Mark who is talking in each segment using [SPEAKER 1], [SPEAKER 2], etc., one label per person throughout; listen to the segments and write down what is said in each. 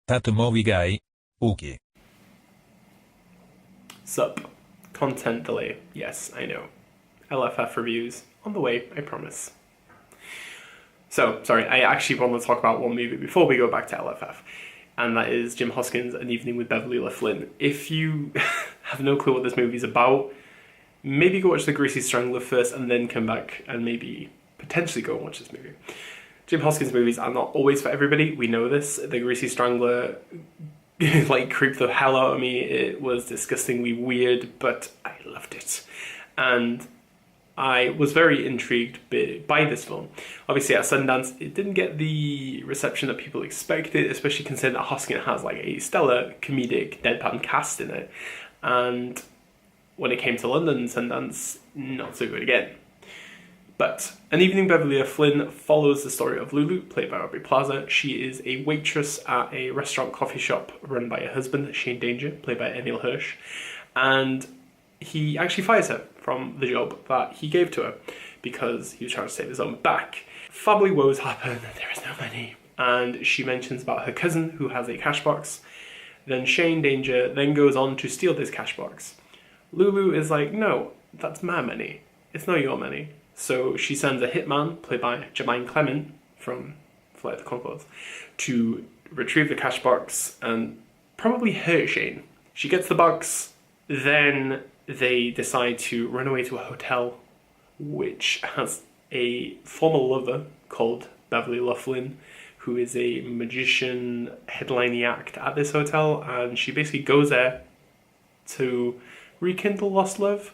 [SPEAKER 1] thatmovieguyUK.
[SPEAKER 2] Sup. Content delay. Yes, I know. LFF reviews on the way, I promise. So, sorry, I actually want to talk about one movie before we go back to LFF, and that is Jim Hoskins' An Evening with Beverly Luff Linn. If you have no clue what this movie's about, maybe go watch The Greasy Strangler first and then come back and maybe potentially go and watch this movie. Jim Hoskins movies are not always for everybody, we know this. The Greasy Strangler like creeped the hell out of me. It was disgustingly weird, but I loved it. And I was very intrigued by this film. Obviously at Sundance, it didn't get the reception that people expected, especially considering that Hoskins has like a stellar comedic deadpan cast in it. And when it came to London, Sundance, not so good again. But An Evening Beverly Luff Linn follows the story of Lulu, played by Aubrey Plaza. She is a waitress at a restaurant coffee shop run by her husband, Shane Danger, played by Emil Hirsch. And he actually fires her from the job that he gave to her because he was trying to save his own back. Family woes happen, there is no money. And she mentions about her cousin who has a cash box. Then Shane Danger then goes on to steal this cash box. Lulu is like, no, that's my money. It's not your money. So she sends a hitman, played by Jermaine Clement from Flight of the Conchords, to retrieve the cash box and probably hurt Shane. She gets the box, then they decide to run away to a hotel which has a former lover called Beverly Luff Linn, who is a magician headlining act at this hotel, and she basically goes there to rekindle lost love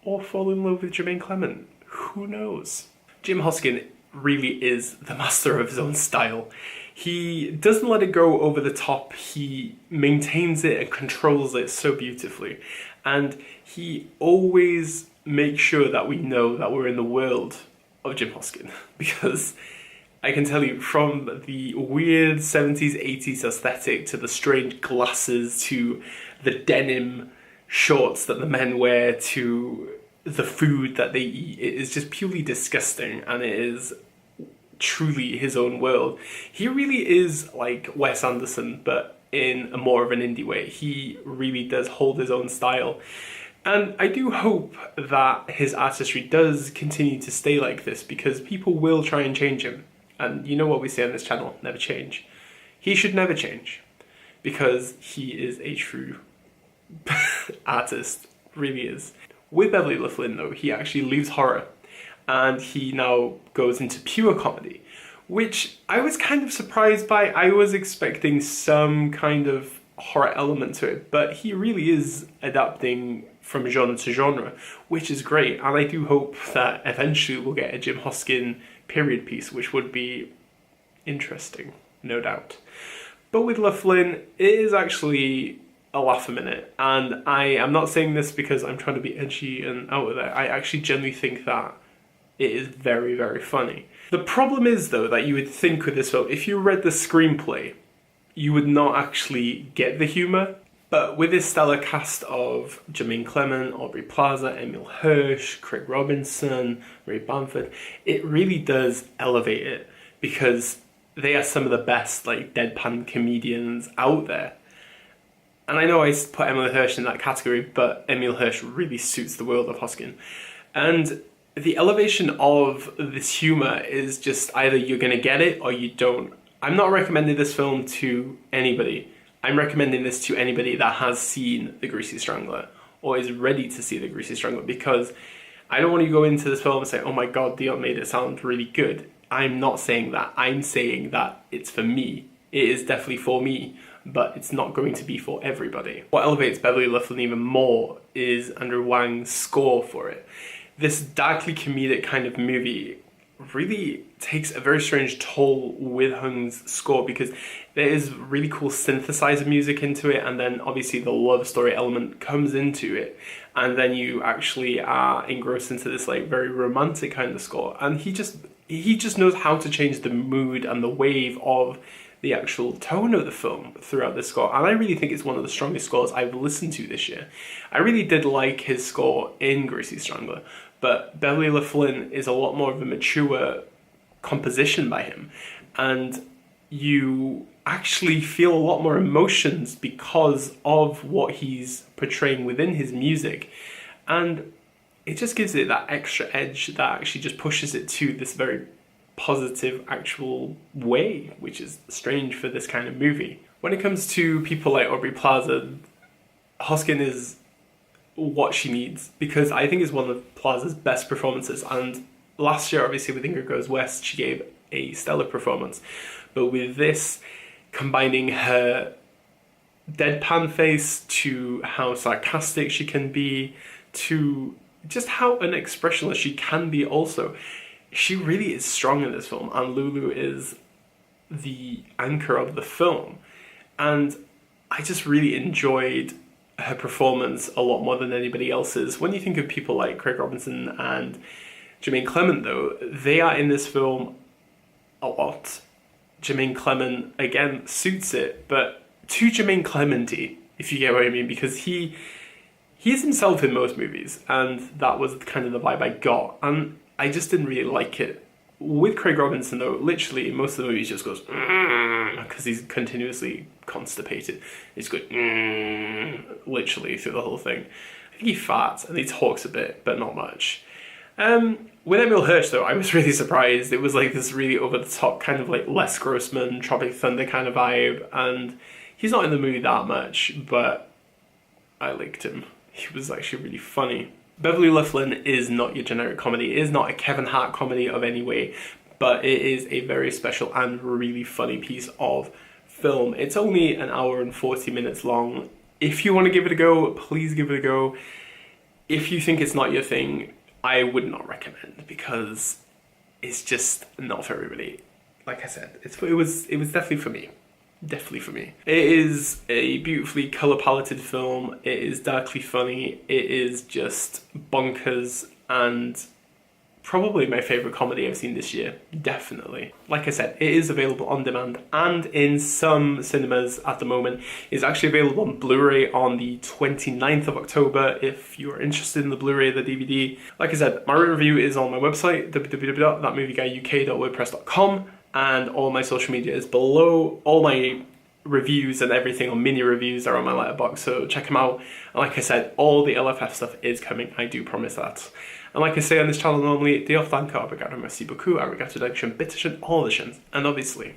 [SPEAKER 2] or fall in love with Jermaine Clement. Who knows? Jim Hoskins really is the master of his own style. He doesn't let it go over the top. He maintains it and controls it so beautifully. And he always makes sure that we know that we're in the world of Jim Hoskins. Because I can tell you, from the weird 70s, 80s aesthetic to the strange glasses to the denim shorts that the men wear to the food that they eat, it is just purely disgusting, and it is truly his own world. He really is like Wes Anderson, but in a more of an indie way. He really does hold his own style. And I do hope that his artistry does continue to stay like this, because people will try and change him. And you know what we say on this channel, never change. He should never change, because he is a true artist, really is. With Beverly Luff Linn though, he actually leaves horror and he now goes into pure comedy, which I was kind of surprised by. I was expecting some kind of horror element to it, but he really is adapting from genre to genre, which is great. And I do hope that eventually we'll get a Jim Hoskins period piece, which would be interesting, no doubt. But with Luff Linn, it is actually a laugh a minute, and I am not saying this because I'm trying to be edgy and out there. I actually genuinely think that it is very, very funny. The problem is though that you would think with this film, if you read the screenplay, you would not actually get the humour. But with this stellar cast of Jermaine Clement, Aubrey Plaza, Emil Hirsch, Craig Robinson, Ray Bamford, it really does elevate it, because they are some of the best like deadpan comedians out there. And I know I put Emil Hirsch in that category, but Emil Hirsch really suits the world of Hoskins. And the elevation of this humour is just either you're going to get it or you don't. I'm not recommending this film to anybody. I'm recommending this to anybody that has seen The Greasy Strangler or is ready to see The Greasy Strangler, because I don't want you to go into this film and say, oh my god, Dion made it sound really good. I'm not saying that. I'm saying that it's for me. It is definitely for me, but it's not going to be for everybody. What elevates Beverly Luff Linn even more is Andrew Wang's score for it. This darkly comedic kind of movie really takes a very strange toll with Hung's score, because there is really cool synthesizer music into it, and then obviously the love story element comes into it, and then you actually are engrossed into this like very romantic kind of score, and he just knows how to change the mood and the wave of the actual tone of the film throughout the score. And I really think it's one of the strongest scores I've listened to this year. I really did like his score in Greasy Strangler, but Beverly Luff Linn is a lot more of a mature composition by him, and you actually feel a lot more emotions because of what he's portraying within his music. And it just gives it that extra edge that actually just pushes it to this very positive actual way, which is strange for this kind of movie. When it comes to people like Aubrey Plaza, Hoskin is what she needs, because I think it's one of Plaza's best performances. And last year, obviously, with Ingrid Goes West, she gave a stellar performance. But with this, combining her deadpan face to how sarcastic she can be, to just how unexpressionless she can be also, she really is strong in this film, and Lulu is the anchor of the film. And I just really enjoyed her performance a lot more than anybody else's. When you think of people like Craig Robinson and Jermaine Clement, though, they are in this film a lot. Jermaine Clement, again, suits it, but to Jermaine Clementy, if you get what I mean, because he is himself in most movies, and that was kind of the vibe I got, and I just didn't really like it. With Craig Robinson, though, literally, most of the movies just goes, because he's continuously constipated. He's going, literally, through the whole thing. I think he farts, and he talks a bit, but not much. With Emil Hirsch, though, I was really surprised. It was like this really over-the-top kind of like Les Grossman, Tropic Thunder kind of vibe, and he's not in the movie that much, but I liked him. He was actually really funny. Beverly Luff Linn is not your generic comedy. It is not a Kevin Hart comedy of any way, but it is a very special and really funny piece of film. It's only an hour and 40 minutes long. If you want to give it a go, please give it a go. If you think it's not your thing, I would not recommend, because it's just not for everybody. Like I said, it was definitely for me. Definitely for me. It is a beautifully colour paletted film. It is darkly funny. It is just bonkers, and probably my favourite comedy I've seen this year. Definitely. Like I said, it is available on demand and in some cinemas at the moment. It's actually available on Blu-ray on the 29th of October if you are interested in the Blu-ray or the DVD. Like I said, my written review is on my website, www.thatmovieguyuk.wordpress.com. And all my social media is below. All my reviews and everything on mini reviews are on my letterbox, so check them out. And like I said, all the LFF stuff is coming, I do promise that. And like I say on this channel normally, Diolch danke, obrigado, merci beaucoup, arigato, dankeschön, bitteschön, all the shins. And obviously,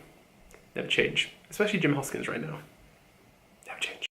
[SPEAKER 2] never change. Especially Jim Hoskins right now. Never change.